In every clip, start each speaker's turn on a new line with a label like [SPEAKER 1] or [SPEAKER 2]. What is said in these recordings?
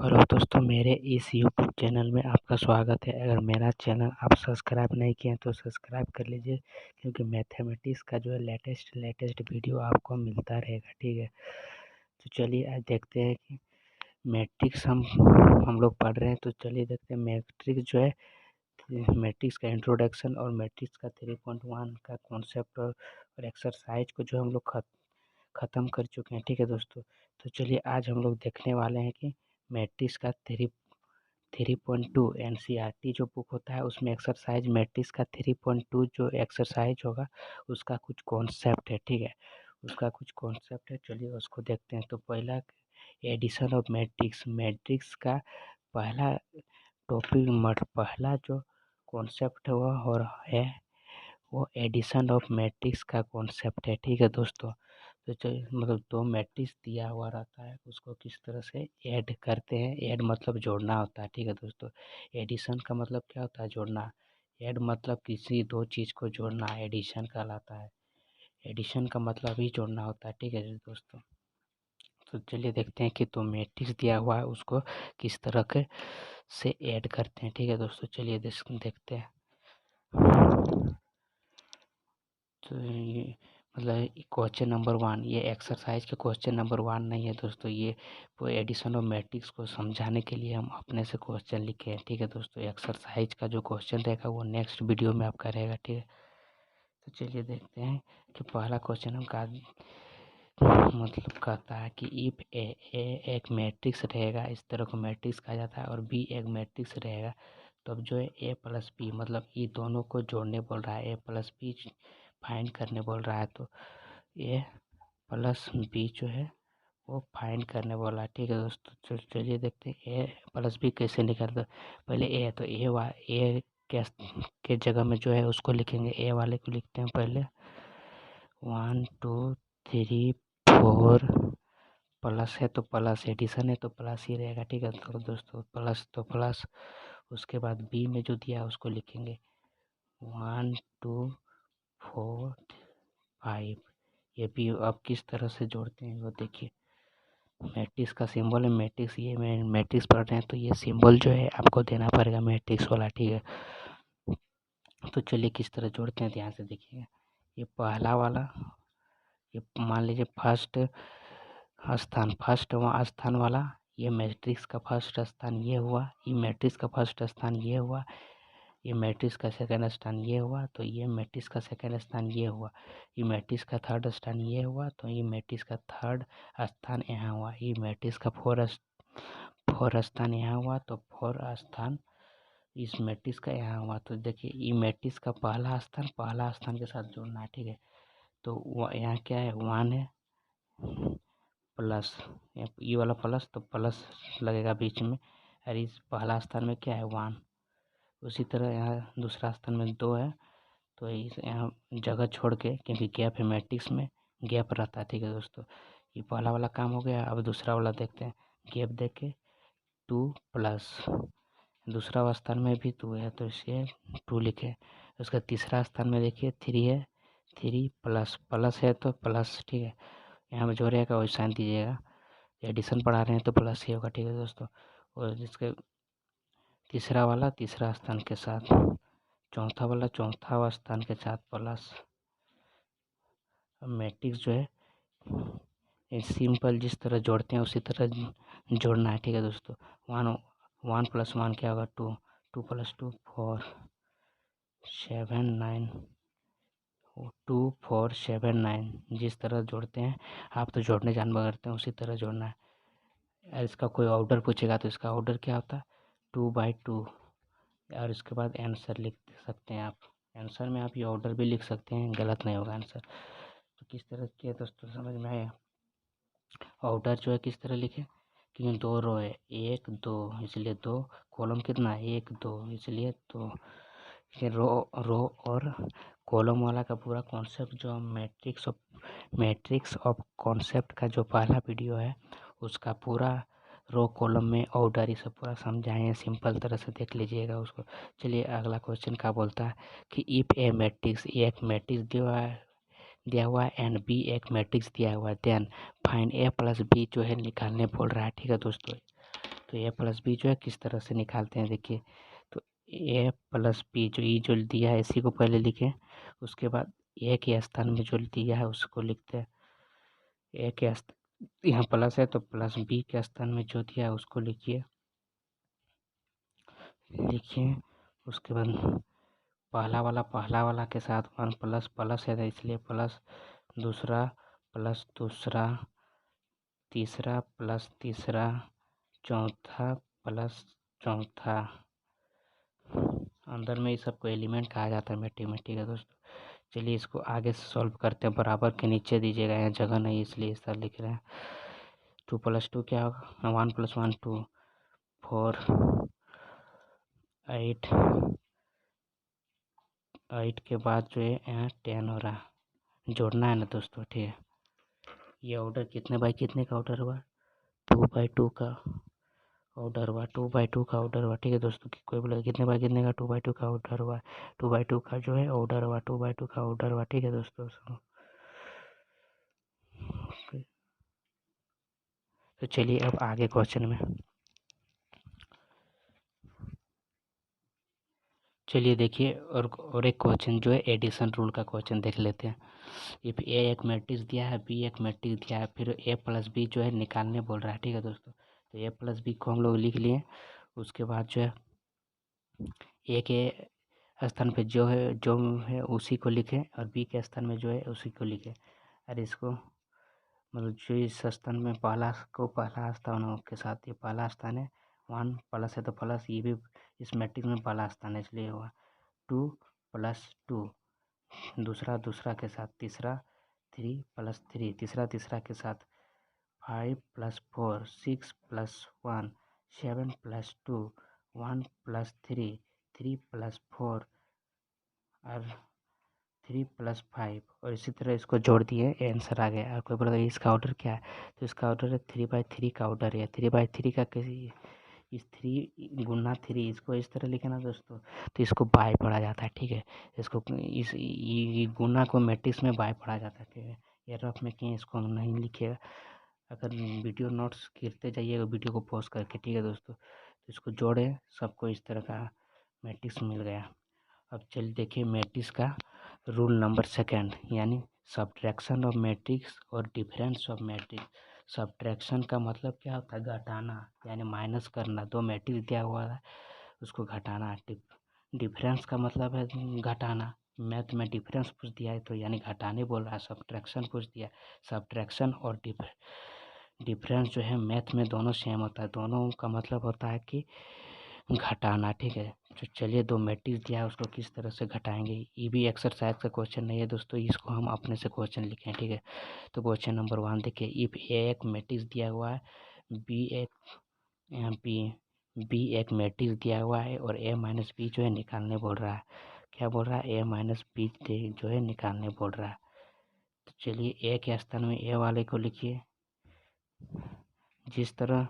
[SPEAKER 1] Hello दोस्तों, मेरे इस यूट्यूब चैनल में आपका स्वागत है। अगर मेरा चैनल आप सब्सक्राइब नहीं किए हैं तो सब्सक्राइब कर लीजिए, क्योंकि मैथमेटिक्स का जो है लेटेस्ट वीडियो आपको मिलता रहेगा। ठीक है, तो चलिए आज देखते हैं कि मैट्रिक्स हम लोग पढ़ रहे हैं। तो चलिए देखते हैं मैट्रिक्स जो है, मैट्रिक्स का इंट्रोडक्शन और मैट्रिक्स का 3.1 का कॉन्सेप्ट और एक्सरसाइज को जो हम लोग ख़त्म कर चुके हैं। ठीक है दोस्तों, तो चलिए आज हम लोग देखने वाले हैं कि मैट्रिक्स का 3.2 एनसीईआरटी जो बुक होता है उसमें एक्सरसाइज मैट्रिक्स का 3.2 जो एक्सरसाइज होगा उसका कुछ कॉन्सेप्ट है। ठीक है, उसका कुछ कॉन्सेप्ट है, चलिए उसको देखते हैं। तो पहला एडिशन ऑफ मैट्रिक्स, मैट्रिक्स का पहला टॉपिक पहला जो कॉन्सेप्ट है वो एडिशन ऑफ मैट्रिक्स का कॉन्सेप्ट है। ठीक है दोस्तों, तो मतलब दो मैट्रिक्स दिया हुआ रहता है, उसको किस तरह से ऐड करते हैं। ऐड मतलब जोड़ना होता है। ठीक है दोस्तों, एडिशन का मतलब क्या होता है? जोड़ना। ऐड मतलब किसी दो चीज़ को जोड़ना एडिशन कहलाता है। एडिशन का मतलब ही जोड़ना होता है। ठीक है दोस्तों, तो चलिए देखते हैं कि तो मैट्रिक्स दिया हुआ है उसको किस तरह के से ऐड करते हैं। ठीक है दोस्तों, चलिए देखते हैं। तो ये मतलब क्वेश्चन नंबर 1, ये एक्सरसाइज के क्वेश्चन नंबर 1 नहीं है दोस्तों, ये वो एडिशन ऑफ मैट्रिक्स को समझाने के लिए हम अपने से क्वेश्चन लिखे हैं। ठीक है दोस्तों, एक्सरसाइज का जो क्वेश्चन रहेगा वो नेक्स्ट वीडियो में आपका रहेगा। ठीक है, तो चलिए देखते हैं कि पहला क्वेश्चन हम का मतलब कहता है कि इफ ए एक मैट्रिक्स रहेगा, इस तरह को मैट्रिक्स कहा जाता है, और बी एक मैट्रिक्स रहेगा, तो अब जो है ए प्लस बी मतलब ये दोनों को जोड़ने बोल रहा है, ए प्लस बी फाइंड करने बोल रहा है। तो ए प्लस बी जो है वो फाइंड करने बोला है। ठीक है दोस्तों, चलिए देखते हैं ए प्लस बी कैसे निकालते। पहले ए है तो ए के जगह में जो है उसको लिखेंगे, ए वाले को लिखते हैं पहले 1 2 3 4, प्लस है तो प्लस, एडिशन है तो प्लस ही रहेगा। ठीक है तो दोस्तों, प्लस तो प्लस, उसके बाद बी में जो दिया है उसको लिखेंगे 1 2 4 5। ये भी अब किस तरह से जोड़ते हैं वो देखिए। मैट्रिक्स का सिंबल है, मैट्रिक्स ये मैट्रिक्स पढ़ रहे हैं तो ये सिंबल जो है आपको देना पड़ेगा मैट्रिक्स वाला। ठीक है, तो चलिए किस तरह जोड़ते हैं ध्यान से देखिएगा। ये पहला वाला, ये मान लीजिए फर्स्ट स्थान वाला, ये मैट्रिक्स का फर्स्ट स्थान ये हुआ, ये मैट्रिक्स का फर्स्ट स्थान ये हुआ, ये मैट्रिक्स का सेकंड स्थान ये हुआ, तो ये मैट्रिक्स का सेकंड स्थान ये हुआ, ये मैट्रिक्स का थर्ड स्थान ये हुआ, तो ये मैट्रिक्स का थर्ड स्थान यहाँ हुआ, ये मैट्रिक्स का फोर स्थान यहाँ हुआ, तो फोर स्थान इस मैट्रिक्स का यहाँ हुआ। तो देखिए ये मैट्रिक्स का पहला स्थान के साथ जोड़ना है। ठीक है, तो यहाँ क्या है 1 है प्लस, ये वाला प्लस तो प्लस लगेगा बीच में, और इस पहला स्थान में क्या है 1। उसी तरह यहाँ दूसरा स्थान में 2 है, तो इस यहाँ जगह छोड़ के, क्योंकि गैप है मैट्रिक्स में गैप रहता है। ठीक है दोस्तों, ये पहला वाला काम हो गया। अब दूसरा वाला देखते हैं, गैप देख के 2 प्लस, दूसरा स्थान में भी 2 है तो इसे 2 लिखे। उसका तीसरा स्थान में देखिए 3 है, 3 प्लस, प्लस है तो प्लस। ठीक है, यहाँ में जो रहेगा वही साइन दीजिएगा, एडिशन पढ़ा रहे हैं तो प्लस ही होगा। ठीक है दोस्तों, और जिसके तीसरा वाला तीसरा स्थान के साथ, चौथा वाला चौथा स्थान के साथ प्लस। अब मैट्रिक्स जो है सिंपल जिस तरह जोड़ते हैं उसी तरह जोड़ना है। ठीक है दोस्तों, 1 + 1 क्या होगा 2, 2 + 2 4 7 9, 2 4 7 9 जिस तरह जोड़ते हैं, आप तो जोड़ने जानवर करते हैं उसी तरह जोड़ना है। इसका कोई ऑर्डर पूछेगा तो इसका ऑर्डर क्या होता है 2/2, और इसके बाद आंसर लिख सकते हैं आप। आंसर में आप ये ऑर्डर भी लिख सकते हैं, गलत नहीं होगा आंसर। तो किस तरह किया दोस्तों समझ में आया? ऑर्डर जो है किस तरह लिखे, क्योंकि 2 रो है, 1 2 इसलिए 2, कॉलम कितना है 1 2 इसलिए 2। रो और कॉलम वाला का पूरा कॉन्सेप्ट जो मैट्रिक्स ऑफ कॉन्सेप्ट का जो पहला वीडियो है उसका पूरा रो कॉलम में ऑर्डर ये सब पूरा समझाएं, सिंपल तरह से देख लीजिएगा उसको। चलिए अगला क्वेश्चन क्या बोलता है कि इफ ए मैट्रिक्स, एक मैट्रिक्स दिया हुआ है एंड बी एक मैट्रिक्स दिया हुआ है, देन फाइंड ए प्लस बी जो है निकालने बोल रहा है। ठीक है दोस्तों, तो ए प्लस बी जो है किस तरह से निकालते हैं देखिए। तो ए प्लस बी जो ई जो दिया है इसी को पहले लिखें, उसके बाद ए के स्थान में जो दिया है उसको लिखते हैं। ए के यहाँ प्लस है तो प्लस बी के स्थान में जो दिया है उसको लिखिए। उसके बाद पहला वाला के साथ वन प्लस प्लस है तो इसलिए प्लस, दूसरा प्लस दूसरा, तीसरा प्लस तीसरा, चौथा प्लस चौथा। अंदर में इस सबको एलिमेंट कहा जाता है मैट्रिक्स में, ठीक है दोस्तों। चलिए इसको आगे से सॉल्व करते हैं। बराबर के नीचे दीजिएगा, यहाँ जगह नहीं इसलिए इस तरह लिख रहे हैं। 2 + 2 क्या होगा, 1 + 1 2, 4 8, 8 के बाद जो है यहाँ 10 हो रहा है, जोड़ना है ना दोस्तों, ठीक है। ये ऑर्डर कितने बाई कितने का ऑर्डर हुआ, 2/2 का ऑर्डर हुआ, 2/2 का ऑर्डर हुआ, ठीक है दोस्तों। कोई बोला कितने बाई कितने का, 2/2 का ऑर्डर हुआ, 2/2 का जो है ऑर्डर हुआ, 2/2 का ऑर्डर हुआ, ठीक है दोस्तों। तो चलिए अब आगे क्वेश्चन में, चलिए देखिए और एक क्वेश्चन जो है एडिशन रूल का क्वेश्चन देख लेते हैं। इफ ए एक मैट्रिक्स दिया है, बी एक मैट्रिक्स दिया है, फिर ए प्लस बी जो है निकालने बोल रहा है, ठीक है दोस्तों। तो ए प्लस बी को हम लोग लिख लिए। उसके बाद जो है ए के स्थान पे जो है उसी को लिखें, और बी के स्थान में जो है उसी को लिखें। और इसको मतलब जो इस स्थान में पहला स्थान है उसके साथ ये पहला स्थान है, 1 प्लस है तो प्लस, ये भी इस मैट्रिक्स में पहला स्थान है इसलिए हुआ 2 + 2, दूसरा के साथ तीसरा 3 + 3, तीसरा के साथ 5 + 4 6 + 1 7 + 2 1 + 3 3 + 4 और 3 + 5, और इसी तरह इसको जोड़ दिए, आंसर आ गया। और कोई बोला इसका ऑर्डर क्या है, तो इसका ऑर्डर है 3/3 का ऑर्डर है। 3/3 का किसी इस 3 गुना 3 इसको इस तरह लिखे ना दोस्तों, तो इसको बाय पढ़ा जाता है, ठीक है। इसको इस ये गुना को मैट्रिक्स में बाय पढ़ा जाता है, ठीक है। ये रफ में कहीं इसको नहीं लिखिएगा। अगर वीडियो नोट्स गिरते जाइएगा वीडियो को पॉज करके, ठीक है दोस्तों। तो इसको जोड़े, सबको इस तरह का मैट्रिक्स मिल गया। अब चलिए देखिए मैट्रिक्स का रूल नंबर सेकेंड, यानी सब्ट्रैक्शन ऑफ मैट्रिक्स और डिफरेंस ऑफ मैट्रिक्स। सब्ट्रैक्शन का मतलब क्या होता है, घटाना, यानी माइनस करना। दो मैट्रिक्स दिया हुआ है उसको घटाना। डिफरेंस का मतलब है घटाना। मैथ में डिफरेंस पूछ दिया है तो यानी घटाने बोल रहा है। सब्ट्रैक्शन पूछ दिया, सब्ट्रैक्शन और डिफरेंस जो है मैथ में दोनों सेम होता है, दोनों का मतलब होता है कि घटाना, ठीक है। तो चलिए दो मैट्रिक्स दिया है उसको किस तरह से घटाएंगे, ये भी एक्सरसाइज का क्वेश्चन नहीं है दोस्तों, इसको हम अपने से क्वेश्चन लिखें, ठीक है। तो क्वेश्चन नंबर 1 देखिए, इफ ए एक मैट्रिक्स दिया हुआ है, बी एक बी बी एक मैट्रिक्स दिया हुआ है और ए माइनस बी जो है निकालने बोल रहा है। क्या बोल रहा है, ए माइनस बी जो है निकालने बोल रहा है। तो चलिए ए के स्थान में ए वाले को लिखिए, जिस तरह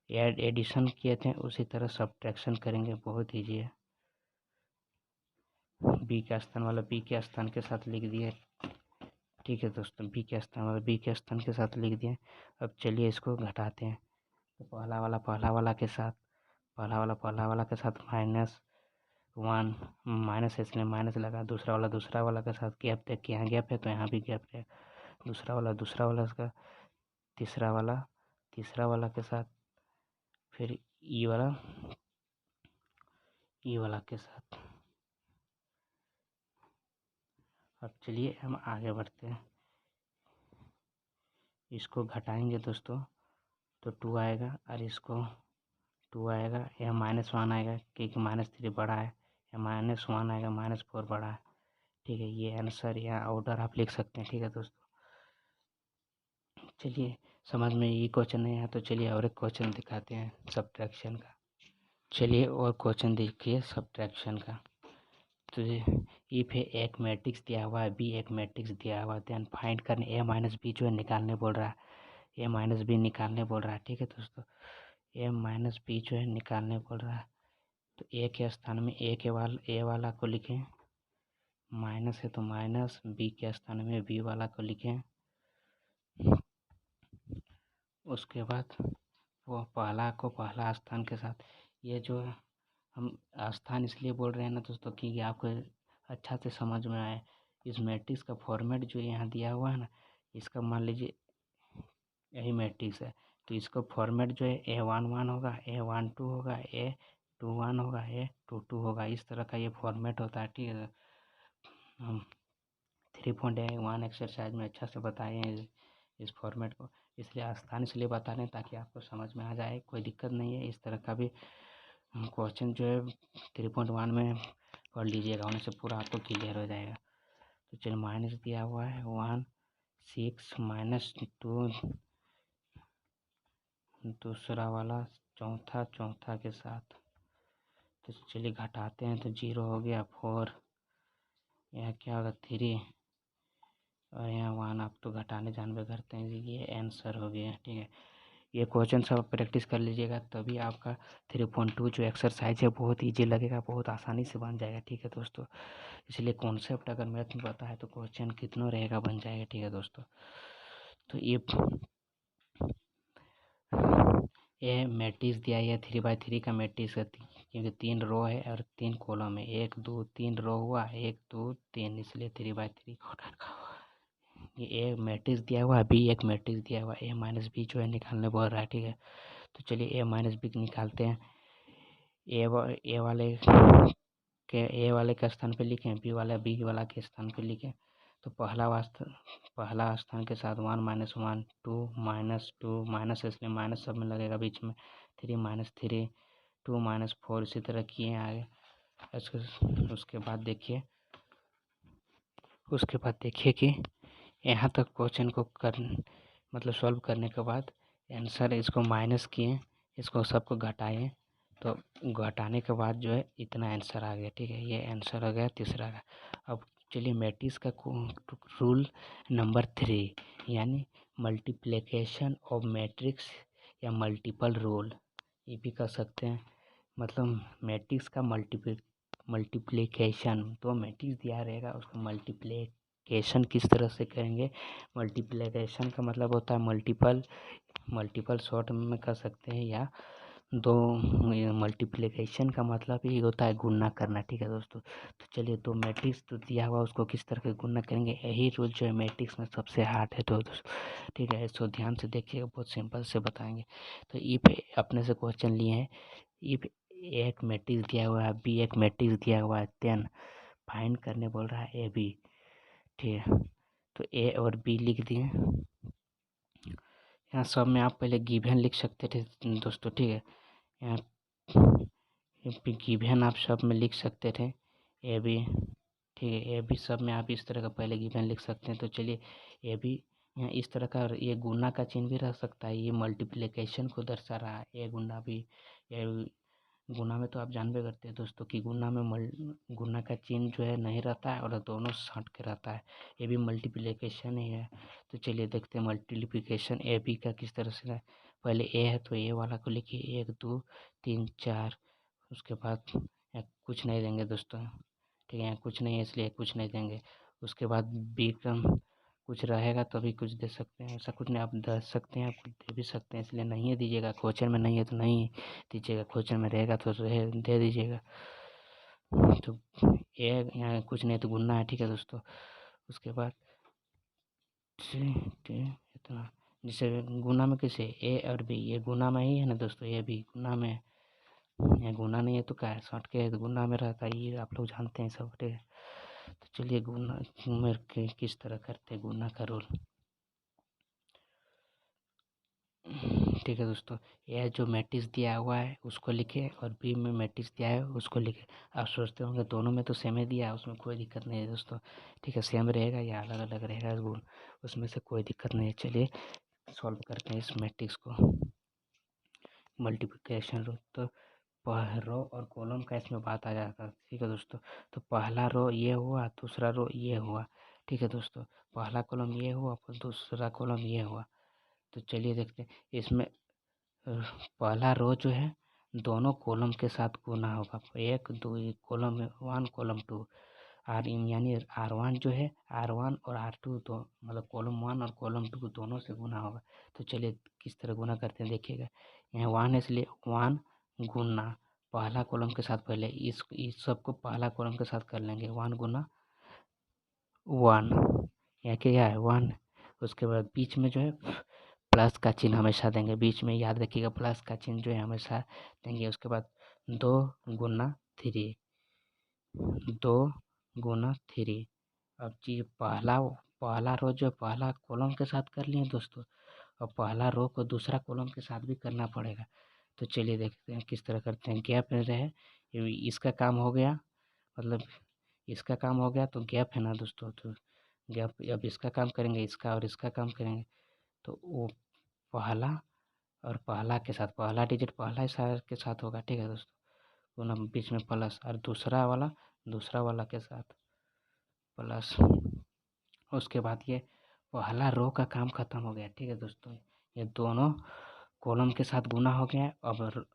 [SPEAKER 1] एडिशन किए थे उसी तरह सब्ट्रैक्शन करेंगे, बहुत ईजी है। बी के स्थान वाला बी के स्थान के साथ लिख दिए, ठीक है दोस्तों। बी के स्थान वाला बी के स्थान के साथ लिख दिए। अब चलिए इसको घटाते हैं। तो पहला वाला के साथ पहला वाला के साथ -1, माइनस है इसलिए माइनस लगा। दूसरा वाला के साथ गैप देख के यहाँ गैप है तो यहाँ भी गैप है। दूसरा वाला इसका तीसरा वाला के साथ, फिर ई वाला के साथ। अब चलिए हम आगे बढ़ते हैं, इसको घटाएंगे दोस्तों तो 2 आएगा, और इसको 2 आएगा, या -1 आएगा क्योंकि -3 बड़ा है, या -1 आएगा, -4 बड़ा है, ठीक है। ये आंसर या ऑर्डर आप लिख सकते हैं, ठीक है दोस्तों। चलिए समझ में ये क्वेश्चन नहीं आया तो चलिए और एक क्वेश्चन दिखाते हैं सब्ट्रैक्शन का। चलिए और क्वेश्चन देखिए सब्ट्रैक्शन का। तो इफ एक मैट्रिक्स दिया हुआ है, बी एक मैट्रिक्स दिया हुआ है, देन फाइंड करने ए माइनस बी जो है निकालने बोल रहा है। ए माइनस बी निकालने बोल रहा है, ठीक है दोस्तों। ए माइनस बी जो है निकालने बोल रहा है। तो ए के स्थान में ए वाला को लिखें, माइनस है तो माइनस, बी के स्थान में बी वाला को लिखें। उसके बाद वो पहला को पहला स्थान के साथ, ये जो हम स्थान इसलिए बोल रहे हैं ना दोस्तों कि आपको अच्छा से समझ में आए। इस मैट्रिक्स का फॉर्मेट जो यहाँ दिया हुआ है ना, इसका मान लीजिए यही मैट्रिक्स है, तो इसका फॉर्मेट जो है A11 होगा, A12 होगा, A21 होगा, A22 होगा, इस तरह का ये फॉर्मेट होता है। ठीक है, हम 3.1 एक्सरसाइज में अच्छा से बताए हैं इस फॉर्मेट को, इसलिए आसान इसलिए बता रहे हैं ताकि आपको समझ में आ जाए, कोई दिक्कत नहीं है। इस तरह का भी क्वेश्चन जो है 3.1 में पढ़ लीजिएगा, उन्हें से पूरा आपको क्लियर हो जाएगा। तो चलिए माइनस दिया हुआ है 1 6 -2, दूसरा वाला चौथा के साथ, तो चलिए घटाते हैं तो 0 हो गया, 4, यहाँ क्या होगा 3 और यहाँ 1। आप तो घटाने जानबे करते हैं, ये आंसर हो गया। ठीक है, ये क्वेश्चन सब प्रैक्टिस कर लीजिएगा, तभी आपका 3.2 जो एक्सरसाइज है बहुत ईजी लगेगा, बहुत आसानी से बन जाएगा। ठीक है दोस्तों, इसलिए कॉन्सेप्ट अगर मैथ में पता है तो क्वेश्चन कितना रहेगा बन जाएगा। ठीक है दोस्तों, तो ये मैट्रिक्स दिया है 3x3 का मैट्रिक्स है, क्योंकि 3 रो है और 3 कॉलम है, 1 2 3 रो हुआ, 1 2 3, इसलिए 3x3 ये ए मैट्रिक्स दिया हुआ है, बी एक मैट्रिक्स दिया हुआ है, A-B जो है निकालने बोल रहा है। ठीक है, तो चलिए A-B निकालते हैं। ए वाले ए वाले के स्थान पे लिखें, बी वाला के स्थान पे लिखें। तो पहला स्थान के साथ 1 -1 2 माइनस, इसलिए माइनस सब में लगेगा बीच में, 3 -3 2 -4, इसी तरह किए आगे। उसके बाद देखिए कि यहाँ तक क्वेश्चन को मतलब सॉल्व करने के बाद आंसर इसको माइनस किए, इसको सबको घटाएं, तो घटाने के बाद जो है इतना आंसर आ गया। ठीक है, ये आंसर हो गया तीसरा का। अब चलिए मैट्रिक्स का रूल नंबर 3, यानी मल्टीप्लिकेशन ऑफ मैट्रिक्स या मल्टीपल रूल, ये भी कर सकते हैं। मतलब मैट्रिक्स का मल्टीप्लिकेशन, तो मैट्रिक्स दिया रहेगा उसको मल्टीप्लिकेशन किस तरह से करेंगे। मल्टीप्लिकेशन का मतलब होता है मल्टीपल शॉर्ट में कर सकते हैं, या दो मल्टीप्लिकेशन का मतलब ही होता है गुणा करना। ठीक है दोस्तों, तो चलिए दो मैट्रिक्स तो दिया हुआ उसको किस तरह के गुणा करेंगे, यही रूल जो है मैट्रिक्स में सबसे हार्ड है। तो दोस्तों ठीक है, इसको ध्यान से देखिएगा, बहुत सिंपल से बताएंगे। तो इफ अपने से क्वेश्चन लिए हैं, इफ एक मैट्रिक्स दिया हुआ है, बी एक मैट्रिक्स दिया हुआ है, देन फाइंड करने बोल रहा है ए बी। ठीक है, तो ए और बी लिख दिए। यहाँ सब में आप पहले गिवन लिख सकते थे दोस्तों। ठीक है, यहाँ गिवन आप सब में लिख सकते थे ए बी। ठीक है, ए बी सब में आप इस तरह का पहले गिवन लिख सकते हैं। तो चलिए ए बी यहाँ इस तरह का, ये गुना का चिन्ह भी रह सकता है, ये मल्टीप्लिकेशन को दर्शा रहा है। ए गुना भी, ये गुना में तो आप जानबे करते हैं दोस्तों कि गुना में गुना का चिन्ह जो है नहीं रहता है और दोनों सट के रहता है, ये भी मल्टीप्लिकेशन ही है। तो चलिए देखते हैं मल्टीप्लिकेशन ए बी का किस तरह से है। पहले ए है तो ए वाला को लिखिए 1 2 3 4, उसके बाद यहाँ कुछ नहीं देंगे दोस्तों। ठीक है, यहाँ कुछ नहीं है इसलिए कुछ नहीं देंगे। उसके बाद बी का कुछ रहेगा तो भी कुछ दे सकते हैं, ऐसा कुछ नहीं, आप दे सकते हैं, आप दे भी सकते हैं, इसलिए नहीं है दीजिएगा। क्वेश्चन में नहीं है तो नहीं दीजिएगा, क्वेश्चन में रहेगा तो दे दीजिएगा। तो ए यहाँ कुछ नहीं तो गुना है। ठीक है दोस्तों, उसके बाद इतना, जिसे गुना में किसे ए और बी, ये गुना में ही है ना दोस्तों, ये भी गुना में है। यहाँ गुना नहीं है तो क्या है, सॉर्ट के गुना में रहता है, ये आप लोग जानते हैं सब। ठीक है, तो चलिए गुना में किस तरह करते हैं गुना का रूल। ठीक है दोस्तों, यह जो मैट्रिक्स दिया हुआ है उसको लिखे और बी में मैट्रिक्स दिया है उसको लिखे। आप सोचते होंगे दोनों में तो सेम ही दिया है, उसमें कोई दिक्कत नहीं है दोस्तों। ठीक है, सेम रहेगा या अलग अलग रहेगा गुण, उसमें से कोई दिक्कत नहीं है। चलिए सॉल्व करते हैं इस मैट्रिक्स को, मल्टीप्लिकेशन रूल। तो रो और कॉलम का इसमें बात आ जाता है। ठीक है दोस्तों, तो पहला रो ये हुआ, दूसरा रो ये हुआ। ठीक है दोस्तों, पहला कॉलम ये हुआ, दूसरा कॉलम ये हुआ। तो चलिए देखते हैं इसमें पहला रो जो है दोनों कॉलम के साथ गुना होगा, 1 2 कॉलम 1 कॉलम 2। आर यानी R1 जो है R1 और R2 तो मतलब कॉलम 1 और कॉलम 2 दोनों से गुना होगा। तो चलिए किस तरह गुना करते हैं देखिएगा। यहाँ 1 है इसलिए 1 गुना पहला कॉलम के साथ पहले इस सबको पहला कॉलम के साथ कर लेंगे 1 गुना 1। यहाँ क्या है 1। उसके बाद बीच में जो है प्लस का चिन्ह हमेशा देंगे, बीच में याद रखिएगा प्लस का चिन्ह जो है हमेशा देंगे। उसके बाद 2 गुना 3 2 गुना 3। अब जी पहला रो जो पहला कॉलम के साथ कर लिए दोस्तों, और पहला रो को दूसरा कॉलम के साथ भी करना पड़ेगा। तो चलिए देखते हैं किस तरह करते हैं। गैप में रहे इसका काम हो गया, मतलब इसका काम हो गया तो गैप है ना दोस्तों, तो गैप अब इसका काम करेंगे, इसका और इसका काम करेंगे। तो वो पहला और पहला के साथ पहला डिजिट पहला इशारे के साथ होगा, ठीक है दोस्तों, पुनः बीच में प्लस, और दूसरा वाला के साथ प्लस। उसके बाद ये पहला रो का काम खत्म हो गया, ठीक है दोस्तों। ये दोनों कॉलम के साथ गुना हो गया। अब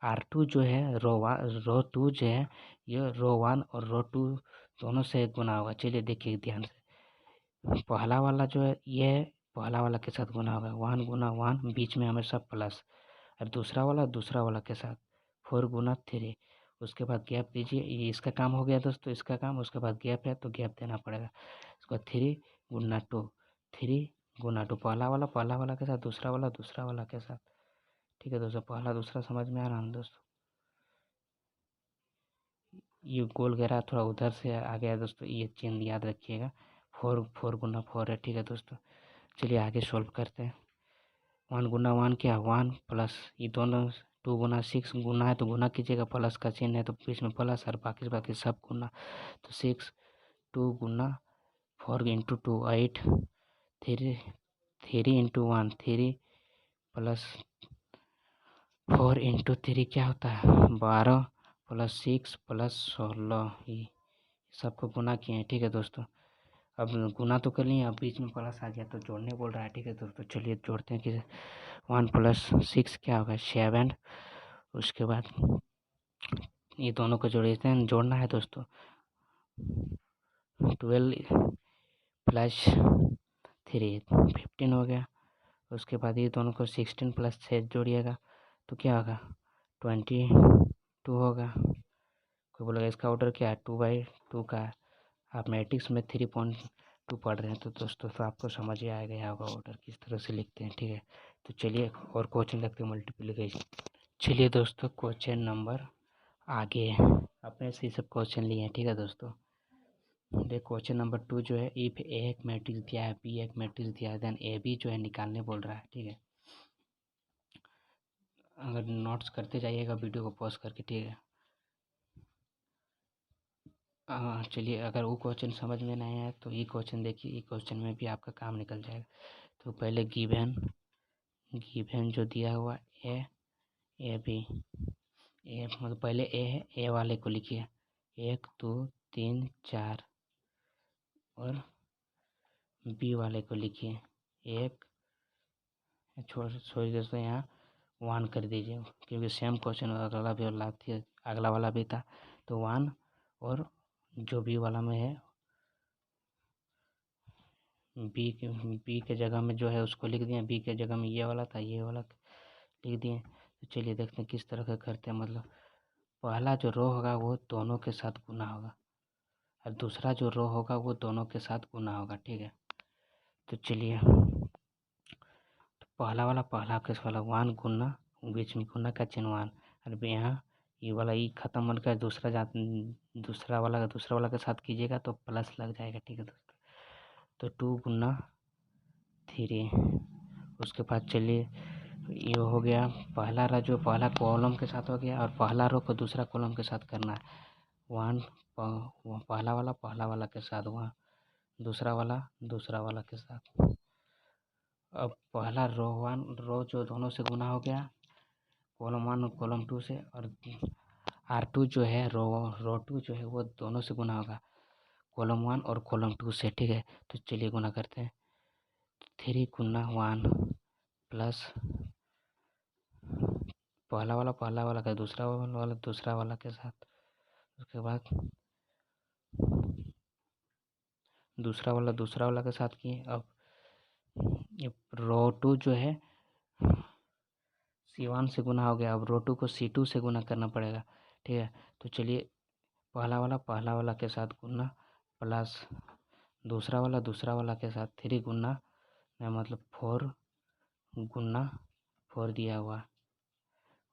[SPEAKER 1] R2 जो है रो 2 जो है ये रो 1 और रो 2 दोनों से गुना होगा। चलिए देखिए ध्यान से, पहला वाला जो है ये पहला वाला के साथ गुना होगा 1 गुना 1, बीच में हमेशा प्लस, और दूसरा वाला के साथ 4 गुना 3। उसके बाद गैप दीजिए, ये इसका काम हो गया दोस्तों, इसका काम। उसके बाद गैप है तो गैप देना पड़ेगा। उसके बाद 3 गुना 2 3 गुना 2, पहला वाला के साथ दूसरा वाला के साथ, ठीक है दोस्तों। पहला दूसरा समझ में आ रहा है दोस्तों। ये गोल घेरा थोड़ा उधर से आ गया दोस्तों, ये चिन्ह याद रखिएगा। 4 गुना 4 है, ठीक है दोस्तों। चलिए आगे सॉल्व करते हैं। 1 गुना 1 क्या 1 प्लस ये दोनों 2 गुना 6 गुना है तो गुना कीजिएगा, प्लस का चिन्ह है तो बीच में प्लस, और बाकी सब गुना। तो 6 2 गुना 4 इंटू 2 8 3 इंटू 1 3 प्लस 4 इंटू 3 क्या होता है 12 प्लस 6 प्लस 16, ये सबको गुना किए हैं, ठीक है दोस्तों। अब गुना तो कर लिए, अब बीच में प्लस आ गया तो जोड़ने बोल रहा है, ठीक है दोस्तों। चलिए जोड़ते हैं कि 1 प्लस 6 क्या होगा 7। उसके बाद ये दोनों को जोड़ना है दोस्तों। 12 प्लस 3 15 हो गया। उसके बाद ये दोनों को 16 प्लस 6 जोड़िएगा तो क्या होगा 22 होगा। कोई बोलेगा इसका ऑर्डर क्या है 2/2 का है। आप मैट्रिक्स में 3.2 पढ़ रहे हैं तो दोस्तों तो आपको समझ ही आ गया होगा ऑर्डर किस तरह से लिखते हैं, ठीक है। तो चलिए और क्वेश्चन लगते हैं मल्टीप्लिकेशन। चलिए दोस्तों क्वेश्चन नंबर आगे अपने से सब क्वेश्चन लिए हैं, ठीक है दोस्तों। देखिए क्वेश्चन नंबर 2 जो है, इफ ए एक मैट्रिक्स दिया है, बी एक मैट्रिक्स दिया है, देन ए बी जो है निकालने बोल रहा है, ठीक है। अगर नोट्स करते जाइएगा वीडियो को पॉज करके, ठीक है। चलिए अगर वो क्वेश्चन समझ में नहीं आया तो ये क्वेश्चन देखिए, ये क्वेश्चन में भी आपका काम निकल जाएगा। तो पहले गिवन जो दिया हुआ ए बी, ए मतलब पहले ए है, ए वाले को लिखिए 1 2 3 4, और बी वाले को लिखिए 1 छोड़ दोस्तों यहाँ 1 कर दीजिए, क्योंकि सेम क्वेश्चन अगला वाला भी था। तो 1, और जो बी वाला में है बी के जगह में जो है उसको लिख दिए, बी के जगह में ये वाला था, ये वाला लिख दिए। तो चलिए देखते हैं किस तरह का करते हैं। मतलब पहला जो रो होगा वो दोनों के साथ गुना होगा, और दूसरा जो रो होगा वो दोनों के साथ गुना होगा, ठीक है। तो चलिए तो पहला केस वाला 1 गुना बीच में गुना का चिन्ह 1, और यहाँ ये वाला ई खत्म होकर दूसरा वाला के साथ कीजिएगा तो प्लस लग जाएगा, ठीक है दोस्तों। तो 2 गुना 3। उसके बाद चलिए ये हो गया पहला कॉलम के साथ हो गया, और पहला रो को दूसरा कॉलम के साथ करना है। 1 पहला वाला के साथ, वहाँ दूसरा वाला के साथ। अब पहला रो जो दोनों से गुना हो गया, कॉलम 1 और कॉलम 2 से, और R2 जो है रो 2 जो है वो दोनों से गुना होगा, कॉलम 1 और कॉलम 2 से, ठीक है। तो चलिए गुना करते हैं। 3 गुना 1 प्लस पहला वाला का दूसरा वाला के साथ। उसके बाद दूसरा वाला के साथ किए। अब रो 2 जो है C1 से गुना हो गया, अब रो 2 को C2 से गुना करना पड़ेगा, ठीक है। तो चलिए पहला वाला के साथ गुना प्लस दूसरा वाला के साथ 3 गुना मतलब 4 गुना 4 दिया हुआ।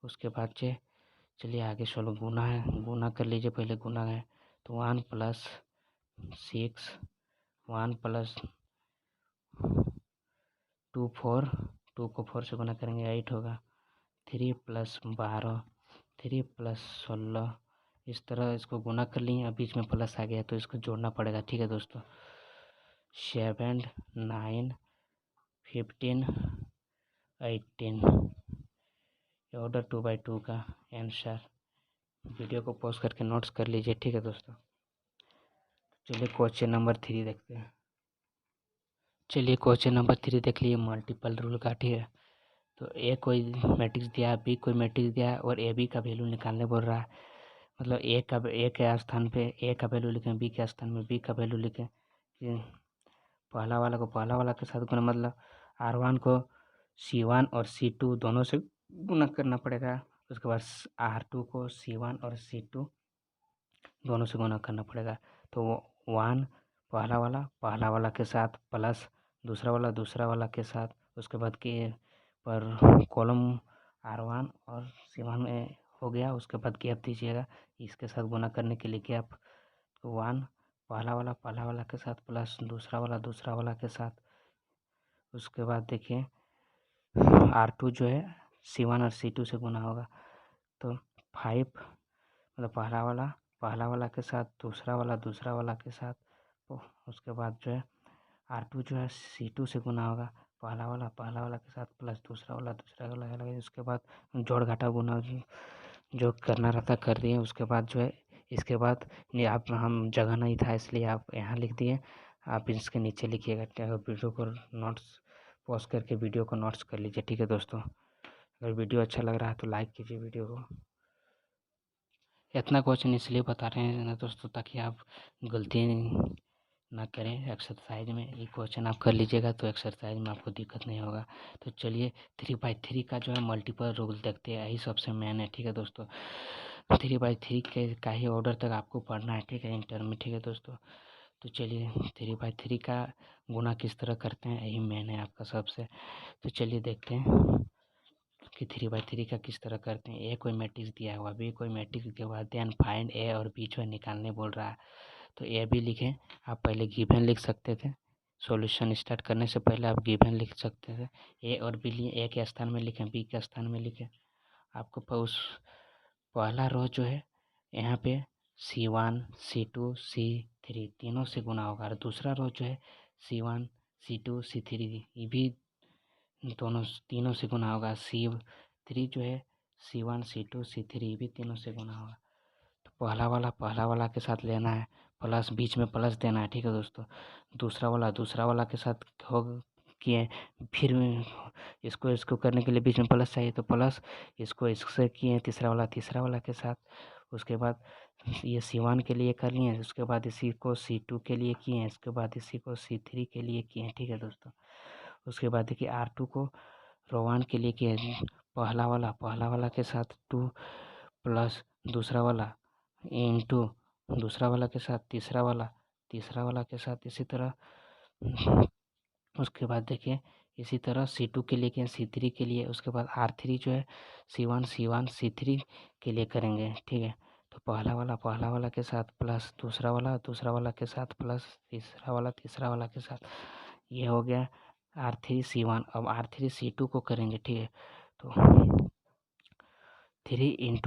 [SPEAKER 1] उसके बाद चलिए आगे सोलो गुना है, गुना कर लीजिए, पहले गुना है तो 1 + 6 1 + 2 4 2 को 4 से गुना करेंगे 8 होगा। 3 + 12 3 + 16 इस तरह इसको गुना कर लिए। अब बीच में प्लस आ गया तो इसको जोड़ना पड़ेगा, ठीक है दोस्तों। 7 9 15 18 ऑर्डर 2/2 का आंसर। वीडियो को पॉज करके नोट्स कर लीजिए, ठीक है दोस्तों। चलिए क्वेश्चन नंबर 3 देखते हैं। चलिए क्वेश्चन नंबर 3 देख लिए मल्टीपल रूल का, ठीक है। तो ए कोई मैट्रिक्स दिया है, बी कोई मैट्रिक्स दिया है और ए बी का वैल्यू निकालने बोल रहा है। मतलब ए के स्थान पे ए का वैल्यू लिखें, बी के स्थान में बी का वैल्यू लिखें। पहला वाला को पहला वाला के साथ गुना, मतलब R1 को C1 और C2 दोनों से गुना करना पड़ेगा। उसके बाद R2 को C1 और C2 दोनों से गुना करना पड़ेगा। तो 1 पहला वाला के साथ प्लस दूसरा वाला के साथ, उसके बाद के पर कॉलम R1 और C1 में हो गया। उसके बाद गैप दीजिएगा, इसके साथ गुना करने के लिए गैप। तो 1 पहला वाला के साथ प्लस दूसरा वाला के साथ। उसके बाद देखिए R2 जो है C1 और C2 से गुना होगा तो 5 मतलब पहला वाला के साथ दूसरा वाला के साथ। तो उसके बाद जो है R2 जो है C2 से गुना होगा, पहला वाला के साथ प्लस दूसरा वाला। उसके बाद जोड़ घटा गुना जो करना रहता कर दिए। उसके बाद जो है इसके बाद आप हम जगह नहीं था इसलिए आप यहाँ लिख दिए, आप इसके नीचे लिखिएगा। वीडियो को नोट्स पॉज करके वीडियो को नोट्स कर लीजिए, ठीक है दोस्तों। अगर वीडियो अच्छा लग रहा है तो लाइक कीजिए वीडियो को। इतना क्वेश्चन इसलिए बता रहे हैं ना दोस्तों ताकि आप गलती ना करें एक्सरसाइज में। ये क्वेश्चन आप कर लीजिएगा तो एक्सरसाइज में आपको दिक्कत नहीं होगा। तो चलिए 3/3 का जो है मल्टीपल रूल देखते हैं, यही सबसे मेन है, ठीक है दोस्तों। 3/3 के का ही ऑर्डर तक आपको पढ़ना है, ठीक है, इंटर में, ठीक है दोस्तों। तो चलिए 3/3 का गुना किस तरह करते हैं यही मेन है आपका सबसे। तो चलिए देखते हैं कि 3/3 का किस तरह करते हैं। ए कोई मैट्रिक्स दिया हुआ, बी कोई मैट्रिक्स दिया हुआ, देन फाइंड ए और बी जो है निकालने बोल रहा है। तो ए बी लिखें, आप पहले गिवन लिख सकते थे, सॉल्यूशन स्टार्ट करने से पहले आप गिवन लिख सकते थे। ए और बी लिए, ए के स्थान में लिखें, बी के स्थान में लिखें। आपको उस पहला रो जो है यहाँ पे C1 C2 C3 तीनों से गुना होगा, और दूसरा रो जो है C1 C2 C3 ये भी तीनों से गुना होगा। C3 जो है C1 C2 C3 भी तीनों से गुना होगा। तो पहला वाला के साथ लेना है, प्लस बीच में प्लस देना है, ठीक है दोस्तों। दूसरा वाला के साथ हो किए, फिर इसको करने के लिए बीच में प्लस चाहिए तो प्लस, इसको इससे किए तीसरा वाला के साथ। उसके बाद ये C1 के लिए कर लिए, उसके बाद इसी को C2 के लिए किए, इसके बाद इसी को C3 के लिए किए, ठीक है दोस्तों। उसके बाद देखिए R2 को रो 1 के लिए किए, पहला वाला के साथ 2 प्लस दूसरा वाला इंटू दूसरा वाला के साथ तीसरा वाला के साथ, इसी तरह। उसके बाद देखिए इसी तरह C2 के लिए किए, C3 के लिए। उसके बाद R3 जो है C1 C3 के लिए करेंगे, ठीक है। तो पहला वाला के साथ प्लस दूसरा वाला के साथ प्लस तीसरा वाला के साथ। ये हो गया R3 C1। अब R3 C2 को करेंगे, ठीक है। तो 3 ×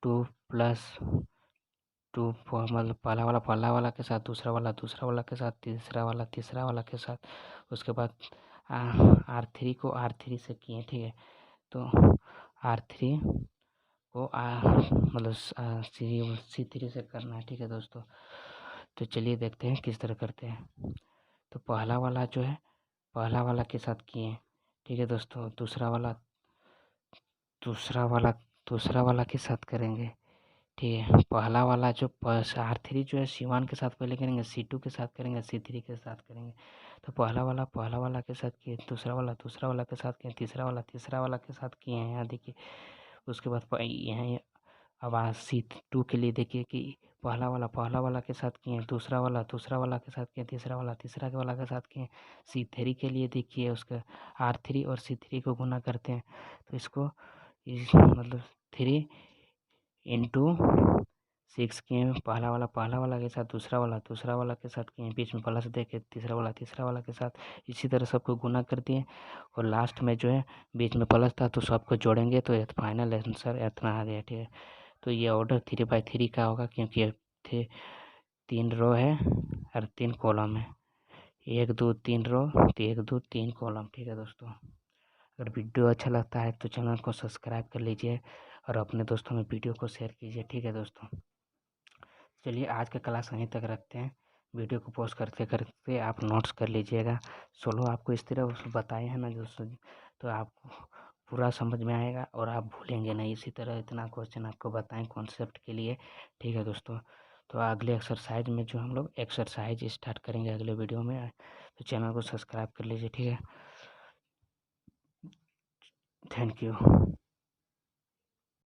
[SPEAKER 1] 2 + 2 मतलब पहला वाला के साथ दूसरा वाला के साथ तीसरा वाला के साथ। उसके बाद R3 को R3 से किए, ठीक है। तो R3 को मतलब C3 से करना है, ठीक है दोस्तों। तो चलिए देखते हैं किस तरह करते हैं। तो पहला वाला जो है पहला वाला के साथ किए, ठीक है दोस्तों। दूसरा वाला के साथ करेंगे, ठीक है। पहला वाला जो R3 जो है C1 के साथ पहले करेंगे, C2 के साथ करेंगे, C3 के साथ करेंगे। तो पहला वाला के साथ किए, दूसरा वाला के साथ किए, तीसरा वाला के साथ किए हैं, यहाँ देखिए। उसके बाद यहाँ अब C2 के लिए देखिए कि पहला वाला के साथ किए, दूसरा वाला के साथ किए, तीसरा वाला के साथ किए। C3 के लिए देखिए उसका R3 और C3 को गुना करते हैं, तो इसको मतलब 3 इंटू 6 किए, पहला वाला के साथ, दूसरा वाला के साथ किए, बीच में प्लस दे के तीसरा वाला के साथ, इसी तरह सबको गुना कर दिए। और लास्ट में जो है बीच में प्लस था तो सबको जोड़ेंगे तो फाइनल आंसर इतना आ गया। ठीक है, तो ये ऑर्डर 3/3 का होगा, क्योंकि ये 3 रो है और 3 कॉलम है। 1 2 3 रो, 1 2 3 कॉलम। ठीक है दोस्तों, अगर वीडियो अच्छा लगता है तो चैनल को सब्सक्राइब कर लीजिए और अपने दोस्तों में वीडियो को शेयर कीजिए। ठीक है दोस्तों, चलिए आज का क्लास वहीं तक रखते हैं। वीडियो को पॉज करते करते आप नोट्स कर लीजिएगा। सोलो आपको इस तरह बताए हैं ना दोस्तों, तो आपको पूरा समझ में आएगा और आप भूलेंगे नहीं। इसी तरह इतना क्वेश्चन आपको बताएं कॉन्सेप्ट के लिए। ठीक है दोस्तों, तो अगले एक्सरसाइज में जो हम लोग एक्सरसाइज स्टार्ट करेंगे अगले वीडियो में, तो चैनल को सब्सक्राइब कर लीजिए। ठीक है, थैंक यू।